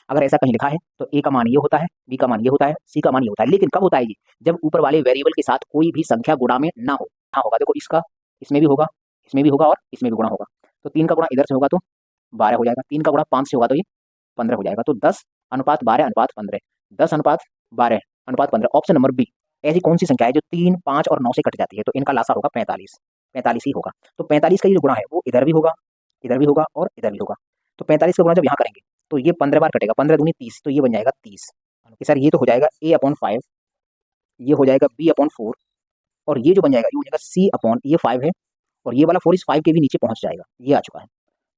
अगर ऐसा कहीं लिखा है तो ए का मान ये होता है, बी का मान ये होता है, सी का मान ये होता है। लेकिन कब होता है ये? जब ऊपर वाले वेरिएबल के साथ कोई भी संख्या गुणा में ना हो। हाँ होगा, देखो इसका इसमें भी होगा, इसमें भी होगा और इसमें भी गुणा होगा। तो 3 का गुणा इधर से होगा तो 12 हो जाएगा, 3 का गुणा 5 से होगा तो ये 15 हो जाएगा। तो 10:12:15, 10:12:15, ऑप्शन नंबर बी। ऐसी कौन सी संख्या है जो 3, 5 और 9 से कट जाती है? तो इनका लासा होगा 45, 45 ही होगा। तो 45 का ये जो गुणा है वो इधर भी होगा, इधर भी होगा और इधर भी होगा। तो 45 का गुणा जब यहाँ करेंगे तो ये 15 बार कटेगा, 15 दूनी 30, तो ये बन जाएगा 30। सर ये तो हो जाएगा a/5, ये हो जाएगा b/4 और ये जो बन जाएगा ये हो जाएगा c/ ये 5 है और ये वाला 4 इस 5 के भी नीचे पहुंच जाएगा, ये आ चुका है।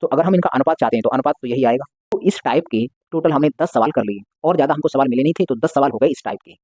तो अगर हम इनका अनुपात चाहते हैं तो अनुपात तो यही आएगा। तो इस टाइप के टोटल हमने 10 सवाल कर लिए और ज़्यादा हमको सवाल मिले नहीं थे, तो 10 सवाल हो गए इस टाइप के।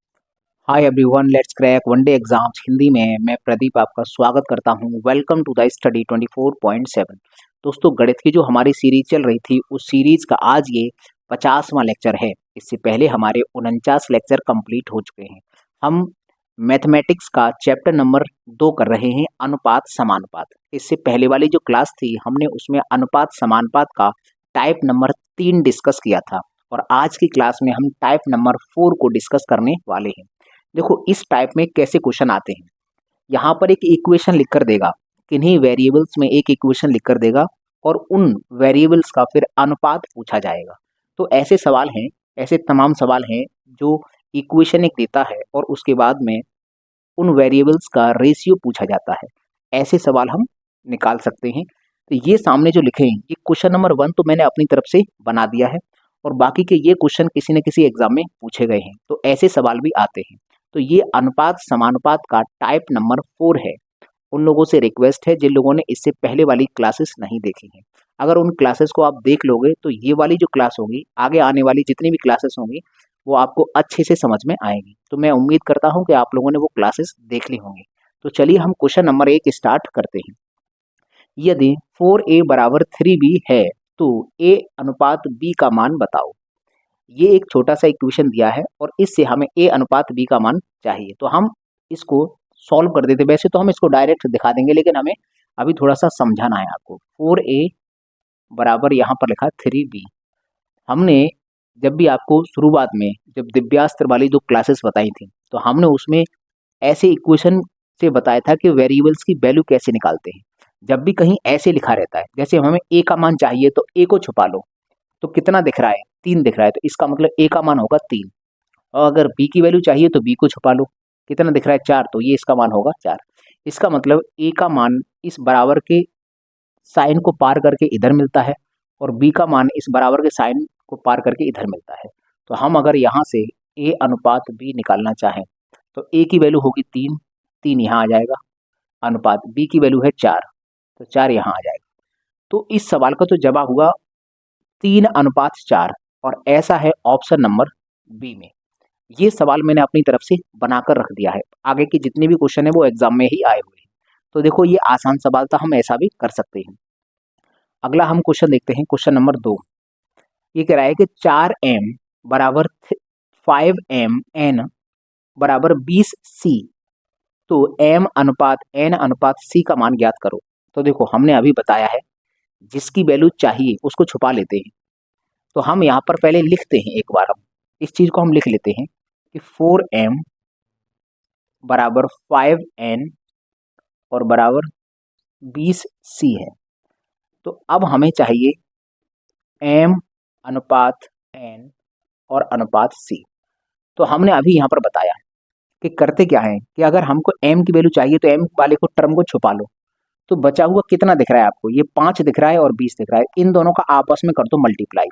Hi everyone, let's crack one day exams Hindi में। मैं प्रदीप आपका स्वागत करता हूं। Welcome to the study 24.7। दोस्तों, गणित की जो हमारी सीरीज चल रही थी उस सीरीज का आज ये 50वां लेक्चर है। इससे पहले हमारे 49 लेक्चर कंप्लीट हो चुके हैं। हम मैथमेटिक्स का चैप्टर नंबर 2 कर रहे हैं, अनुपात समानुपात। इससे पहले वाली जो क्लास थी हमने उसमें अनुपात समानुपात का टाइप नंबर 3 डिस्कस किया था और आज की क्लास में हम टाइप नंबर 4 को डिस्कस करने वाले हैं। देखो इस टाइप में कैसे क्वेश्चन आते हैं। यहाँ पर एक इक्वेशन लिख कर देगा, किन्हीं वेरिएबल्स में एक इक्वेशन लिख कर देगा और उन वेरिएबल्स का फिर अनुपात पूछा जाएगा। तो ऐसे सवाल हैं, ऐसे तमाम सवाल हैं जो इक्वेशन एक देता है और उसके बाद में उन वेरिएबल्स का रेशियो पूछा जाता है। ऐसे सवाल हम निकाल सकते हैं। तो ये सामने जो लिखे हैं ये क्वेश्चन नंबर 1 तो मैंने अपनी तरफ से बना दिया है और बाकी के ये क्वेश्चन किसी न किसी एग्जाम में पूछे गए हैं। तो ऐसे सवाल भी आते हैं। तो ये अनुपात समानुपात का टाइप नंबर 4 है। उन लोगों से रिक्वेस्ट है जिन लोगों ने इससे पहले वाली क्लासेस नहीं देखी हैं, अगर उन क्लासेस को आप देख लोगे तो ये वाली जो क्लास होगी, आगे आने वाली जितनी भी क्लासेस होंगी वो आपको अच्छे से समझ में आएंगी। तो मैं उम्मीद करता हूँ कि आप लोगों ने वो क्लासेस देख ली होंगी। तो चलिए हम क्वेश्चन नंबर 1 स्टार्ट करते हैं। यदि 4a बराबर 3b है तो a अनुपात b का मान बताओ। ये एक छोटा सा इक्वेशन दिया है और इससे हमें a अनुपात b का मान चाहिए। तो हम इसको सॉल्व कर देते। वैसे तो हम इसको डायरेक्ट दिखा देंगे लेकिन हमें अभी थोड़ा सा समझाना है आपको। 4a बराबर यहाँ पर लिखा 3b। हमने जब भी आपको शुरुआत में जब दिव्यास्त्र वाली जो क्लासेस बताई थी तो हमने उसमें ऐसे इक्वेशन से बताया था कि वेरिएबल्स की वैल्यू कैसे निकालते हैं। जब भी कहीं ऐसे लिखा रहता है, जैसे हमें a का मान चाहिए तो a को छुपा लो, तो कितना दिख रहा है? 3 दिख रहा है, तो इसका मतलब a का मान होगा 3। और अगर b की वैल्यू चाहिए तो b को छुपा लो, कितना दिख रहा है? 4, तो ये इसका मान होगा 4। इसका मतलब a का मान इस बराबर के साइन को पार करके इधर मिलता है और b का मान इस बराबर के साइन को पार करके इधर मिलता है। तो हम अगर यहाँ से a अनुपात b निकालना चाहें तो a की वैल्यू होगी 3, 3 यहाँ आ जाएगा, अनुपात b की वैल्यू है 4, तो 4 यहाँ आ जाएगा। तो इस सवाल का तो जवाब हुआ 3:4 और ऐसा है ऑप्शन नंबर बी में। ये सवाल मैंने अपनी तरफ से बनाकर रख दिया है। आगे के जितने भी क्वेश्चन है वो एग्जाम में ही आए हुए हैं। तो देखो ये आसान सवाल था, हम ऐसा भी कर सकते हैं। अगला हम क्वेश्चन देखते हैं, क्वेश्चन नंबर 2। ये कह रहा है कि 4m बराबर 5mn बराबर 20c, तो m अनुपात n अनुपात c का मान ज्ञात करो। तो देखो हमने अभी बताया है जिसकी वैल्यू चाहिए उसको छुपा लेते हैं। तो हम यहाँ पर पहले लिखते हैं, एक बार हम इस चीज को हम लिख लेते हैं कि 4m बराबर 5n और बराबर 20c है। तो अब हमें चाहिए m अनुपात n और अनुपात c। तो हमने अभी यहाँ पर बताया कि करते क्या है कि अगर हमको m की वैल्यू चाहिए तो m वाले को टर्म को छुपा लो। तो बचा हुआ कितना दिख रहा है आपको? ये 5 दिख रहा है और 20 दिख रहा है। इन दोनों का आपस में कर दो मल्टीप्लाई।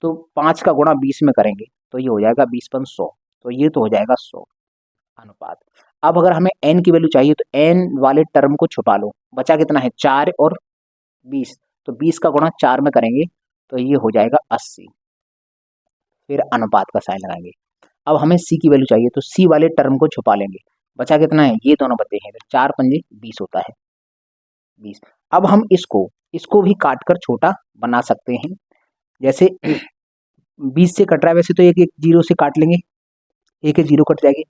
तो 5 का गुणा 20 में करेंगे तो ये हो जाएगा 20×100, तो ये तो हो जाएगा 100 अनुपात। अब अगर हमें n की वैल्यू चाहिए तो n वाले टर्म को छुपा लो। बचा कितना है? 4 और 20, तो 20 का गुणा 4 में करेंगे तो ये हो जाएगा 80, फिर अनुपात का साइन लगाएंगे। अब हमें c की वैल्यू चाहिए तो c वाले टर्म को छुपा लेंगे। बचा कितना है? ये दोनों बचे हैं, 4 पंजे 20 होता है 20। अब हम इसको भी काट कर छोटा बना सकते हैं। जैसे 20 से कट रहा है, वैसे तो एक एक जीरो से काट लेंगे, एक एक जीरो कट जाएगी,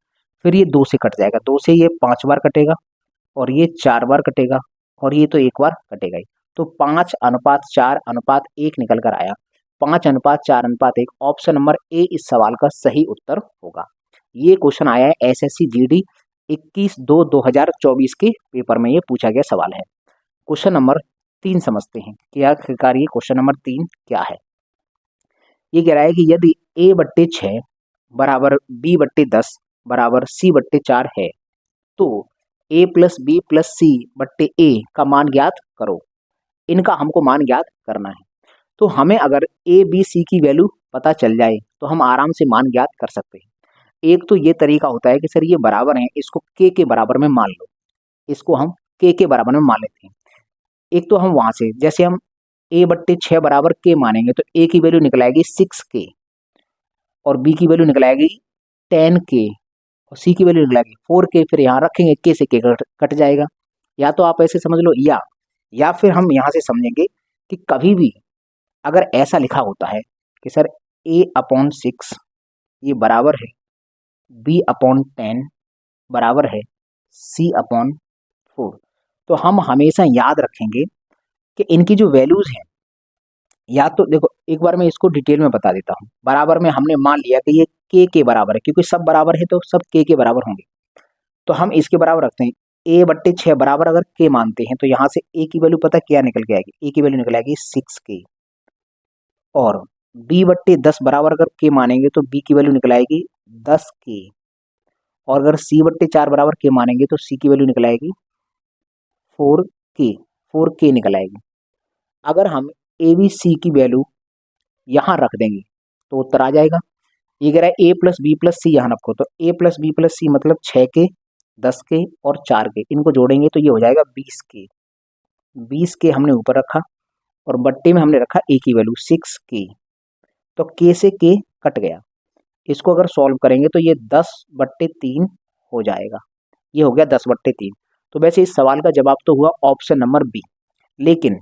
फिर ये 2 से कट जाएगा, 2 से ये 5 बार कटेगा और ये 4 बार कटेगा और ये तो एक बार कटेगा ही। तो 5:4:1 निकल कर आया। 5:4:1 ऑप्शन नंबर ए इस सवाल का सही उत्तर होगा। ये क्वेश्चन आया है एसएससी जीडी 21/2/2024 के पेपर में, ये पूछा गया सवाल है। क्वेश्चन नंबर 3 समझते हैं क्या आखिरकार ये क्वेश्चन नंबर 3 क्या है। ये कह रहा है कि यदि a/6 बराबर b/10 बराबर c/4 है तो a प्लस बी प्लस सी बट्टे ए का मान ज्ञात करो। इनका हमको मान ज्ञात करना है। तो हमें अगर ए बी सी की वैल्यू पता चल जाए तो हम आराम से मान ज्ञात कर सकते हैं। एक तो ये तरीका होता है कि सर ये बराबर है, इसको के बराबर में मान लो, इसको हम के बराबर में मान लेते हैं। एक तो हम वहां से जैसे हम a/6 बराबर के मानेंगे तो a की वैल्यू निकल आएगी 6k और b की वैल्यू निकल आएगी 10k और c की वैल्यू निकल आएगी 4k। फिर यहाँ रखेंगे के से के कट जाएगा। या तो आप ऐसे समझ लो या फिर हम यहाँ से समझेंगे कि कभी भी अगर ऐसा लिखा होता है कि सर a/6 ये बराबर है b/10 बराबर है c/4, तो हम हमेशा याद रखेंगे कि इनकी जो वैल्यूज हैं, या तो देखो एक बार मैं इसको डिटेल में बता देता हूँ। बराबर में हमने मान लिया कि ये के बराबर है, क्योंकि सब बराबर है तो सब के बराबर होंगे, तो हम इसके बराबर रखते हैं। a/6 बराबर अगर के मानते हैं तो यहाँ से a की वैल्यू पता क्या निकल के आएगी, a की वैल्यू निकल आएगी 6k और b/10 बराबर अगर के मानेंगे तो b की वैल्यू निकल आएगी 10k और अगर c/4 बराबर के मानेंगे तो c की वैल्यू निकल आएगी 4k निकल आएगी। अगर हम ए बी सी की वैल्यू यहाँ रख देंगे तो उत्तर आ जाएगा। ये कह रहा है a प्लस बी प्लस सी यहाँ रखो, तो a प्लस बी प्लस सी मतलब 6k 10k और 4k, इनको जोड़ेंगे तो ये हो जाएगा 20k। 20k हमने ऊपर रखा और बट्टे में हमने रखा a की वैल्यू 6k, तो k से k कट गया। इसको अगर सॉल्व करेंगे तो ये 10/3 हो जाएगा। ये हो गया 10/3। तो वैसे इस सवाल का जवाब तो हुआ ऑप्शन नंबर बी। लेकिन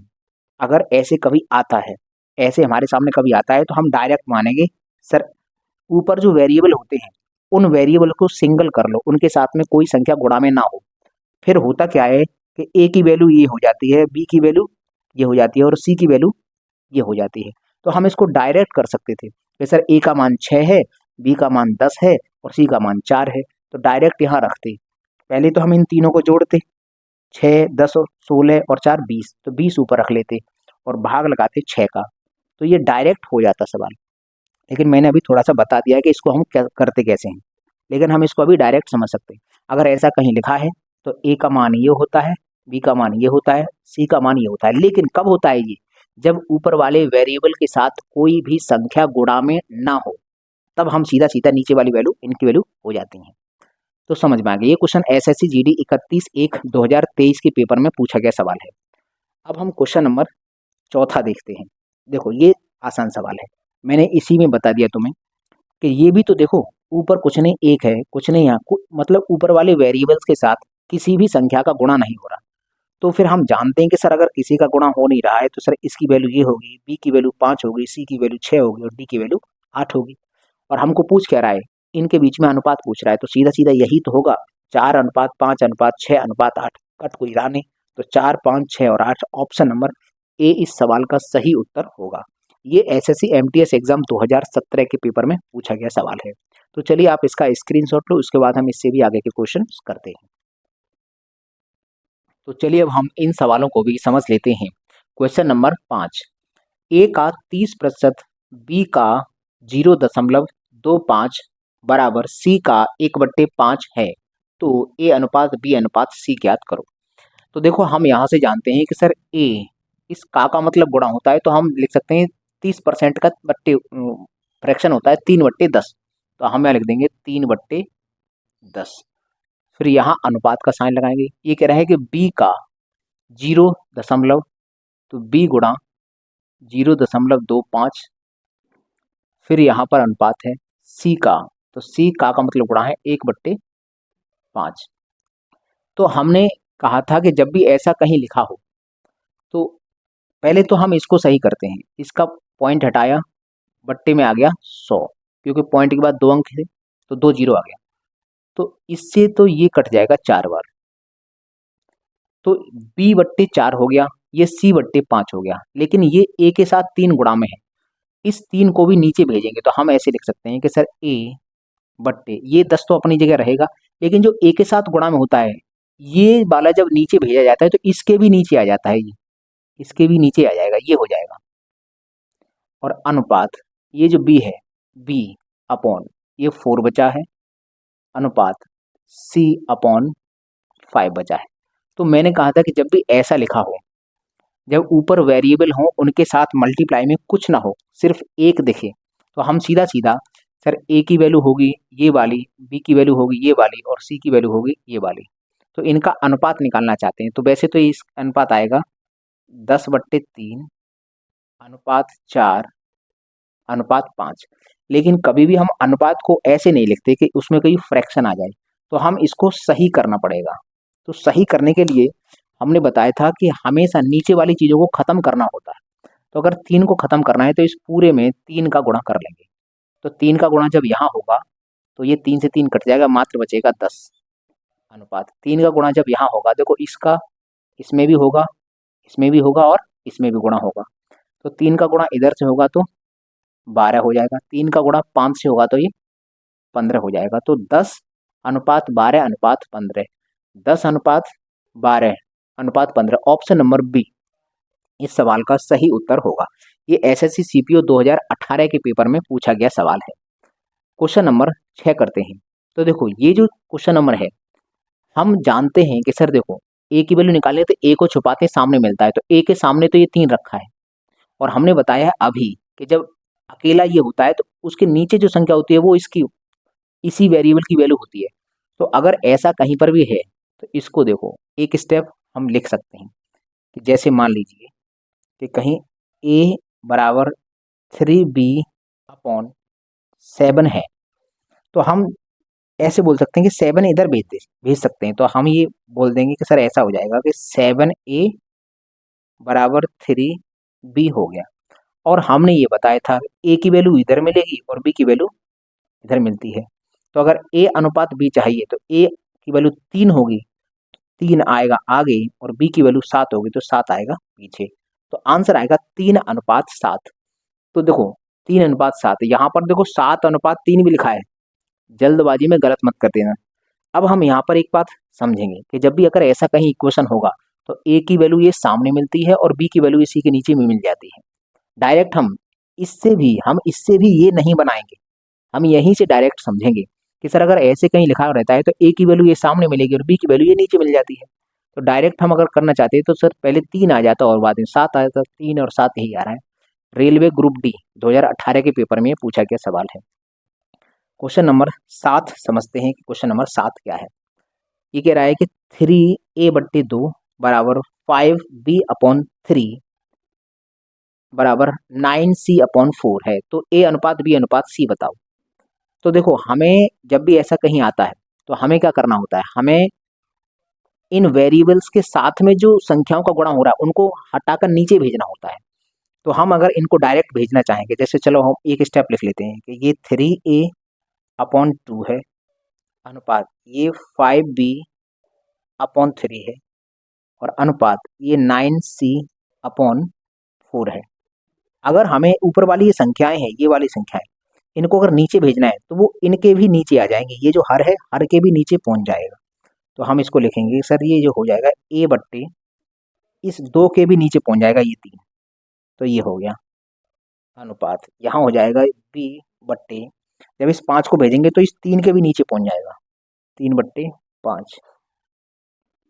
अगर ऐसे कभी आता है, ऐसे हमारे सामने कभी आता है तो हम डायरेक्ट मानेंगे सर ऊपर जो वेरिएबल होते हैं उन वेरिएबल को सिंगल कर लो, उनके साथ में कोई संख्या गुणा में ना हो। फिर होता क्या है कि ए की वैल्यू ये हो जाती है, बी की वैल्यू ये हो जाती है और सी की वैल्यू ये हो जाती है। तो हम इसको डायरेक्ट कर सकते थे कि सर ए का मान 6 है, बी का मान 10 है और सी का मान 4 है, तो डायरेक्ट यहाँ रखते। पहले तो हम इन तीनों को जोड़ते, 6 10 और 16 और 4 20, तो 20 ऊपर रख लेते और भाग लगाते 6 का, तो ये डायरेक्ट हो जाता सवाल। लेकिन मैंने अभी थोड़ा सा बता दिया है कि इसको हम करते कैसे हैं, लेकिन हम इसको अभी डायरेक्ट समझ सकते हैं। अगर ऐसा कहीं लिखा है तो ए का मान ये होता है, बी का मान ये होता है, सी का मान ये होता है। लेकिन कब होता है ये, जब ऊपर वाले वेरिएबल के साथ कोई भी संख्या गुणा में ना हो, तब हम सीधा सीधा नीचे वाली वैल्यू इनकी वैल्यू हो जाती हैं। तो समझ में आ गया। ये क्वेश्चन एसएससी जीडी 31/1/2023 के पेपर में पूछा गया सवाल है। अब हम क्वेश्चन नंबर 4 देखते हैं। देखो ये आसान सवाल है, मैंने इसी में बता दिया तुम्हें कि ये भी तो देखो ऊपर कुछ नहीं एक है, कुछ नहीं यहाँ, मतलब ऊपर वाले वेरिएबल्स के साथ किसी भी संख्या का गुणा नहीं हो रहा। तो फिर हम जानते हैं कि सर अगर किसी का गुणा हो नहीं रहा है तो सर इसकी वैल्यू ये होगी, बी की वैल्यू 5 होगी, सी की वैल्यू 6 होगी और डी की वैल्यू 8 होगी। और हमको पूछ क्या रहा है, इनके बीच में अनुपात पूछ रहा है, तो सीधा सीधा यही तो होगा 4:5:6:8। कट कोई रहा नहीं, तो 4 5 6 और 8 ऑप्शन नंबर ए इस सवाल का सही उत्तर होगा। ये एसएससी एमटीएस एग्जाम 2017 के पेपर में पूछा गया सवाल है। तो चलिए आप इसका स्क्रीनशॉट लो, उसके बाद हम इससे भी आगे के क्वेश्चन करते हैं। तो चलिए अब हम इन सवालों को भी समझ लेते हैं। क्वेश्चन नंबर 5, ए का 30%, बी का 0.25 बराबर सी का 1/5 है, तो ए अनुपात बी अनुपात सी ज्ञात करो। तो देखो हम यहाँ से जानते हैं कि सर ए इस का मतलब गुणा होता है, तो हम लिख सकते हैं 30% का बट्टे फ्रैक्शन होता है 3/10, तो हम यहाँ लिख देंगे 3/10। फिर यहाँ अनुपात का साइन लगाएंगे। ये कह रहा है कि बी का 0 तो बी गुणा 0.25, फिर यहाँ पर अनुपात है सी का, तो सी का मतलब गुणा है 1/5। तो हमने कहा था कि जब भी ऐसा कहीं लिखा हो तो पहले तो हम इसको सही करते हैं। इसका पॉइंट हटाया, बट्टे में आ गया 100, क्योंकि पॉइंट के बाद 2 अंक थे तो 2 0 आ गया, तो इससे तो ये कट जाएगा 4 बार, तो b/4 हो गया, ये c/5 हो गया। लेकिन ये a के साथ 3 गुणा में है, इस 3 को भी नीचे भेजेंगे तो हम ऐसे लिख सकते हैं कि सर ए बट्टे ये 10 तो अपनी जगह रहेगा, लेकिन जो ए के साथ गुणा में होता है ये वाला जब नीचे भेजा जाता है तो इसके भी नीचे आ जाता है, ये इसके भी नीचे आ जाएगा, ये हो जाएगा। और अनुपात ये जो बी है, बी अपॉन ये 4 बचा है, अनुपात सी अपॉन 5 बचा है। तो मैंने कहा था कि जब भी ऐसा लिखा हो, जब ऊपर वेरिएबल हो उनके साथ मल्टीप्लाई में कुछ ना हो, सिर्फ एक दिखे, तो हम सीधा सीधा सर ए की वैल्यू होगी ये वाली, बी की वैल्यू होगी ये वाली और सी की वैल्यू होगी ये वाली, तो इनका अनुपात निकालना चाहते हैं। तो वैसे तो इस अनुपात आएगा 10/3 अनुपात 4 अनुपात 5, लेकिन कभी भी हम अनुपात को ऐसे नहीं लिखते कि उसमें कोई फ्रैक्शन आ जाए, तो हम इसको सही करना पड़ेगा। तो सही करने के लिए हमने बताया था कि हमेशा नीचे वाली चीज़ों को ख़त्म करना होता है। तो अगर 3 को ख़त्म करना है तो इस पूरे में 3 का गुणा कर लेंगे। तो 3 का गुणा जब यहाँ होगा तो ये 3 से 3 कट जाएगा, मात्र बचेगा 10 अनुपात 3 का गुणा जब यहाँ होगा, देखो इसका इसमें भी होगा, इसमें भी होगा और इसमें भी गुणा होगा। तो 3 का गुणा इधर से होगा तो 12 हो जाएगा, 3 का गुणा 5 से होगा तो ये 15 हो जाएगा। तो 10 अनुपात 12 अनुपात 15, 10 अनुपात 12 अनुपात 15 ऑप्शन नंबर बी इस सवाल का सही उत्तर होगा। ये एसएससी सीपीओ 2018 के पेपर में पूछा गया सवाल है। क्वेश्चन नंबर 6 करते हैं। तो देखो ये जो क्वेश्चन नंबर है, हम जानते हैं कि सर देखो ए की वैल्यू निकालने तो ए को छुपाते सामने मिलता है, तो ए के सामने तो ये 3 रखा है और हमने बताया है अभी कि जब अकेला ये होता है तो उसके नीचे जो संख्या होती है वो इसकी इसी वेरिएबल की वैल्यू होती है। तो अगर ऐसा कहीं पर भी है तो इसको देखो एक स्टेप हम लिख सकते हैं कि जैसे मान लीजिए कि कहीं a बराबर 3b/7 है, तो हम ऐसे बोल सकते हैं कि 7 इधर भेज सकते हैं। तो हम ये बोल देंगे कि सर ऐसा हो जाएगा कि 7a बराबर 3b हो गया। और हमने ये बताया था a की वैल्यू इधर मिलेगी और b की वैल्यू इधर मिलती है। तो अगर a अनुपात b चाहिए तो a की वैल्यू 3 होगी, 3 आएगा आगे और b की वैल्यू 7 होगी तो 7 आएगा पीछे। तो आंसर आएगा 3:7। तो देखो 3:7, यहाँ पर देखो 7:3 भी लिखा है, जल्दबाजी में गलत मत कर देना। अब हम यहाँ पर एक बात समझेंगे कि जब भी अगर ऐसा कहीं इक्वेशन होगा तो a की वैल्यू ये सामने मिलती है और b की वैल्यू इसी के नीचे में मिल जाती है। डायरेक्ट हम इससे भी ये नहीं बनाएंगे, हम यहीं से डायरेक्ट समझेंगे कि सर अगर ऐसे कहीं लिखा रहता है तो a की वैल्यू ये सामने मिलेगी और b की वैल्यू ये नीचे मिल जाती है। तो डायरेक्ट हम अगर करना चाहते हैं तो सर पहले 3 आ जाता और बाद में 7 आ जाता, 3 और 7 यही आ रहा है। रेलवे ग्रुप डी 2018 के पेपर में पूछा गया सवाल है। क्वेश्चन नंबर 7 समझते हैं कि क्वेश्चन नंबर 7 क्या है। ये कह रहा है कि 3a/2 बराबर 5b/3 बराबर 9c/4 है। तो a अनुपात b अनुपात c बताओ। तो देखो हमें जब भी ऐसा कहीं आता है तो हमें क्या करना होता है, हमें इन वेरिएबल्स के साथ में जो संख्याओं का गुणा हो रहा है उनको हटाकर नीचे भेजना होता है। तो हम अगर इनको डायरेक्ट भेजना चाहेंगे, जैसे चलो हम एक स्टेप लिख लेते हैं कि ये 3a/2 है अनुपात ये 5b/3 है और अनुपात ये 9c/4 है। अगर हमें ऊपर वाली ये संख्याएं हैं, ये वाली संख्याएं, इनको अगर नीचे भेजना है तो वो इनके भी नीचे आ जाएंगे, ये जो हर है हर के भी नीचे पहुंच जाएगा। तो हम इसको लिखेंगे सर ये जो हो जाएगा a बट्टे इस 2 के भी नीचे पहुंच जाएगा ये 3, तो ये हो गया अनुपात। यहाँ हो जाएगा b बट्टे जब इस 5 को भेजेंगे तो इस 3 के भी नीचे पहुंच जाएगा 3/5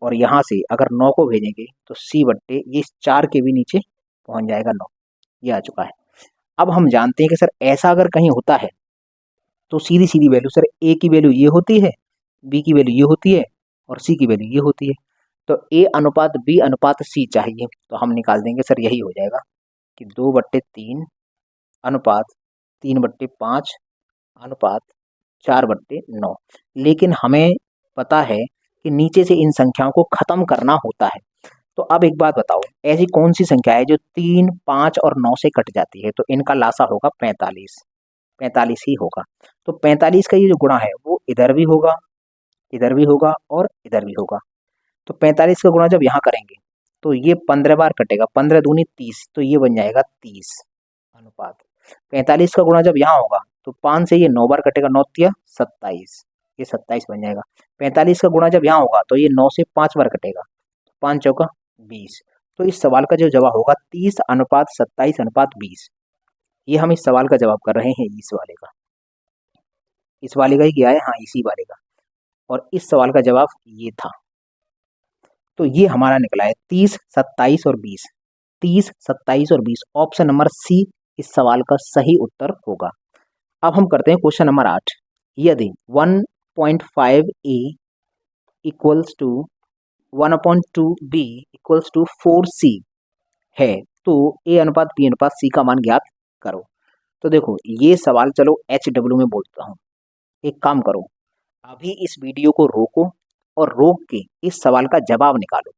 और यहाँ से अगर 9 को भेजेंगे तो c बट्टे ये इस 4 के भी नीचे पहुंच जाएगा 9, ये आ चुका है। अब हम जानते हैं कि सर ऐसा अगर कहीं होता है तो सीधी सीधी वैल्यू सर a की वैल्यू ये होती है, b की वैल्यू ये होती है और c की वैल्यू ये होती है। तो a अनुपात b अनुपात c चाहिए तो हम निकाल देंगे सर यही हो जाएगा कि 2/3 अनुपात 3/5 अनुपात 4/9। लेकिन हमें पता है कि नीचे से इन संख्याओं को खत्म करना होता है। तो अब एक बात बताओ, ऐसी कौन सी संख्या है जो 3, 5 और 9 से कट जाती है? तो इनका लासा होगा 45, 45 ही होगा। तो 45 का ये जो गुणा है वो इधर भी होगा, इधर भी होगा और इधर भी होगा। तो 45 का गुणा जब यहाँ करेंगे तो ये 15 बार कटेगा, 15 दूनी 30, तो ये बन जाएगा 30 अनुपात 45 का गुणा जब यहाँ होगा तो 5 से ये 9 बार कटेगा, 9 तिया 27, ये 27 बन जाएगा। 45 का गुणा जब यहाँ होगा तो ये 9 से 5 बार कटेगा, 5 चौका 20। तो इस सवाल का जो जवाब होगा 30:27:20। ये हम इस सवाल का जवाब कर रहे हैं, इस वाले का, इस वाले का ही किया है, हाँ इसी वाले का। और इस सवाल का जवाब ये था। तो ये हमारा निकला है 30, 27 और 20। 30, 27 और 20, ऑप्शन नंबर सी इस सवाल का सही उत्तर होगा। अब हम करते हैं क्वेश्चन नंबर 8। यदि 1.5a equals to 1/2b equals to 4c है तो a अनुपात b अनुपात c का मान ज्ञात करो। तो देखो ये सवाल चलो HW में बोलता हूँ। एक काम करो, अभी इस वीडियो को रोको और रोक के इस सवाल का जवाब निकालो,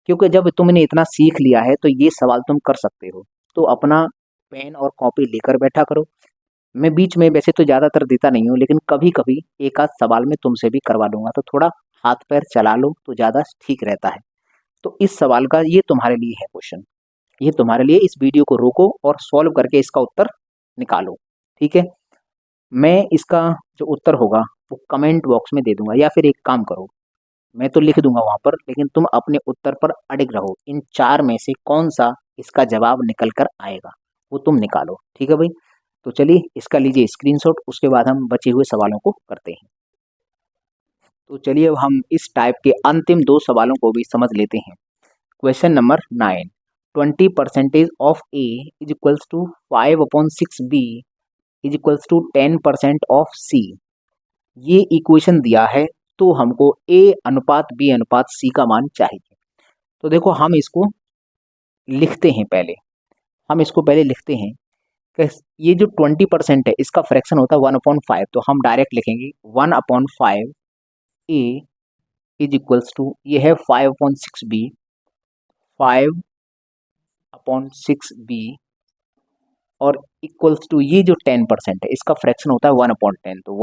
क्योंकि जब तुमने इतना सीख लिया है तो ये सवाल तुम कर सकते हो। तो अपना पेन और कॉपी लेकर बैठा करो। मैं बीच में वैसे तो ज़्यादातर देता नहीं हूँ, लेकिन कभी कभी एक आध सवाल में तुमसे भी करवा लूँगा, तो थोड़ा हाथ पैर चला लो तो ज़्यादा ठीक रहता है। तो इस सवाल का ये तुम्हारे लिए है क्वेश्चन, ये तुम्हारे लिए। इस वीडियो को रोको और सॉल्व करके इसका उत्तर निकालो, ठीक है। मैं इसका जो उत्तर होगा वो कमेंट बॉक्स में दे दूंगा, या फिर एक काम करो, मैं तो लिख दूंगा वहां पर, लेकिन तुम अपने उत्तर पर अडिग रहो। इन 4 में से कौन सा इसका जवाब निकल कर आएगा वो तुम निकालो, ठीक है भाई। तो चलिए इसका लीजिए स्क्रीनशॉट, उसके बाद हम बचे हुए सवालों को करते हैं। तो चलिए अब हम इस टाइप के अंतिम 2 सवालों को भी समझ लेते हैं। Question number 9, 20% of A is equals to 5/6b is equals to 10% of C. ये इक्वेशन दिया है, तो हमको a अनुपात b अनुपात c का मान चाहिए। तो देखो हम इसको लिखते हैं पहले, हम इसको पहले लिखते हैं कि ये जो 20% है इसका फ्रैक्शन होता है 1/5, तो हम डायरेक्ट लिखेंगे 1/5 a इज इक्वल्स टू, ये है 5/6b, 5/6b और इक्वल्स टू ये जो 10% है इसका फ्रैक्शन होता है 1/10, तो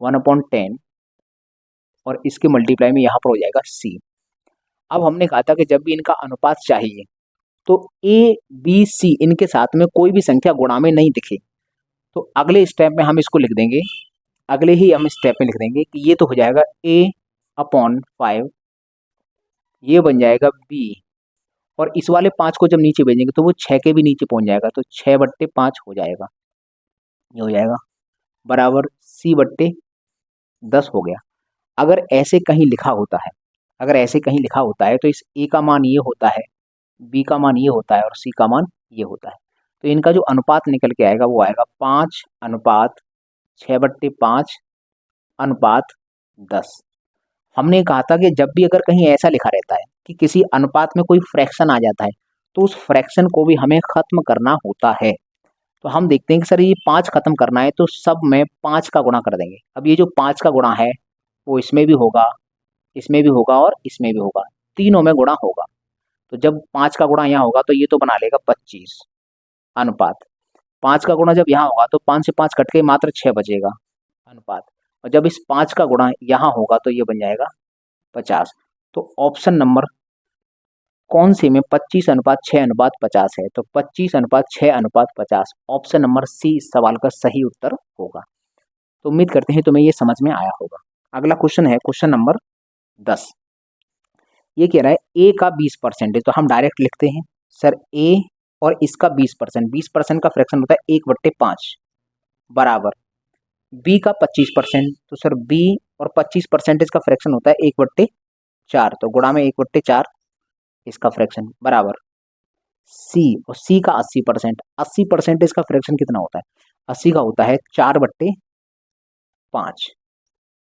1/10 और इसके मल्टीप्लाई में यहाँ पर हो जाएगा c। अब हमने कहा था कि जब भी इनका अनुपात चाहिए तो a b c इनके साथ में कोई भी संख्या गुणा में नहीं दिखे, तो अगले स्टेप में हम इसको लिख देंगे, अगले ही हम स्टेप में लिख देंगे कि ये तो हो जाएगा a/5, ये बन जाएगा b, और इस वाले 5 को जब नीचे भेजेंगे तो वो 6 के भी नीचे पहुंच जाएगा, तो 6/5 हो जाएगा, ये हो जाएगा बराबर c/10 हो गया। अगर ऐसे कहीं लिखा होता है, अगर ऐसे कहीं लिखा होता है तो इस a का मान ये होता है, b का मान ये होता है और c का मान ये होता है, तो इनका जो अनुपात निकल के आएगा वो आएगा 5/6/5/10। हमने कहा था कि जब भी अगर कहीं ऐसा लिखा रहता है कि किसी अनुपात में कोई फ्रैक्शन आ जाता है तो उस फ्रैक्शन को भी हमें खत्म करना होता है। तो हम देखते हैं कि सर ये 5 खत्म करना है तो सब में 5 का गुणा कर देंगे। अब ये जो 5 का गुणा है वो इसमें भी होगा, इसमें भी होगा और इसमें भी होगा, तीनों में गुणा होगा। तो जब 5 का गुणा यहाँ होगा तो ये तो बना लेगा 25 अनुपात, 5 का गुणा जब यहाँ होगा तो 5 से 5 कट के मात्र 6 बचेगा अनुपात, और जब इस 5 का गुणा यहाँ होगा तो ये बन जाएगा 50। तो ऑप्शन नंबर कौन से में 25:6:50 है, तो 25:6:50 ऑप्शन नंबर सी इस सवाल का सही उत्तर होगा। तो उम्मीद करते हैं तुम्हें ये समझ में आया होगा। अगला क्वेश्चन है क्वेश्चन नंबर 10। ये कह रहा है ए का 20% है, तो हम डायरेक्ट लिखते हैं सर ए और इसका 20%, 20% का फ्रैक्शन होता है 1/5 बराबर बी का 25%, तो सर बी और 25% इसका फ्रैक्शन होता है 1/4, तो गुणा में 1/4 इसका फ्रैक्शन बराबर सी, और सी का 80%, 80% इसका फ्रैक्शन कितना होता है, 80 का होता है 4/5,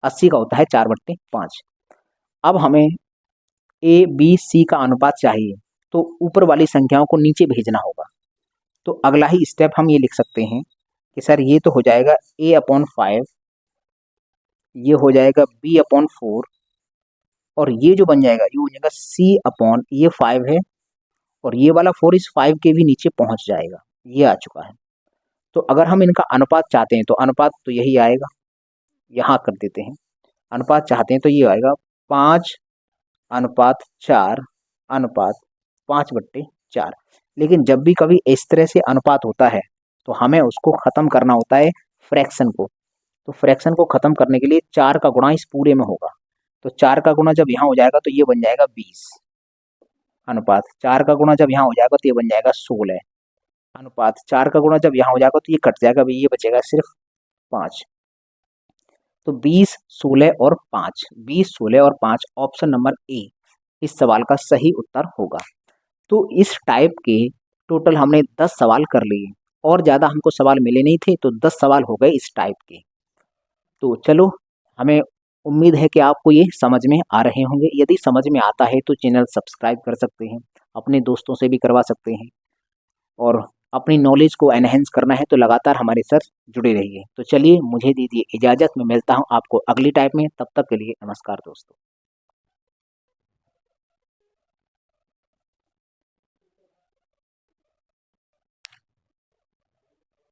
80 का होता है 4/5। अब हमें ए बी सी का अनुपात चाहिए तो ऊपर वाली संख्याओं को नीचे भेजना होगा। तो अगला ही स्टेप हम ये लिख सकते हैं कि सर ये तो हो जाएगा a/5, ये हो जाएगा b/4, और ये जो बन जाएगा ये हो जाएगा ये 5 है और ये वाला 4 इस 5 के भी नीचे पहुंच जाएगा, ये आ चुका है। तो अगर हम इनका अनुपात चाहते हैं तो अनुपात तो यही आएगा, यहाँ कर देते हैं। अनुपात चाहते हैं तो ये आएगा 5/4 अनुपात 5/4। लेकिन जब भी कभी इस तरह से अनुपात होता है तो हमें उसको ख़त्म करना होता है फ्रैक्शन को। तो फ्रैक्शन को ख़त्म करने के लिए 4 का गुणा इस पूरे में होगा। तो 4 का गुणा जब यहाँ हो जाएगा तो ये बन जाएगा 20 अनुपात 4 का गुणा जब यहाँ हो जाएगा तो ये बन जाएगा 16 अनुपात 4 का गुणा जब यहाँ हो जाएगा तो ये कट जाएगा, अभी ये बचेगा सिर्फ 5। तो 20, 16 और 5, 20, 16 और 5 ऑप्शन नंबर ए इस सवाल का सही उत्तर होगा। तो इस टाइप के टोटल हमने 10 सवाल कर लिए और ज़्यादा हमको सवाल मिले नहीं थे, तो 10 सवाल हो गए इस टाइप के। तो चलो, हमें उम्मीद है कि आपको ये समझ में आ रहे होंगे। यदि समझ में आता है तो चैनल सब्सक्राइब कर सकते हैं, अपने दोस्तों से भी करवा सकते हैं, और अपनी नॉलेज को एनहेंस करना है तो लगातार हमारे सर जुड़े रहिए। तो चलिए, मुझे दीजिए इजाज़त, मैं मिलता हूँ आपको अगली टाइप में। तब तक के लिए नमस्कार दोस्तों।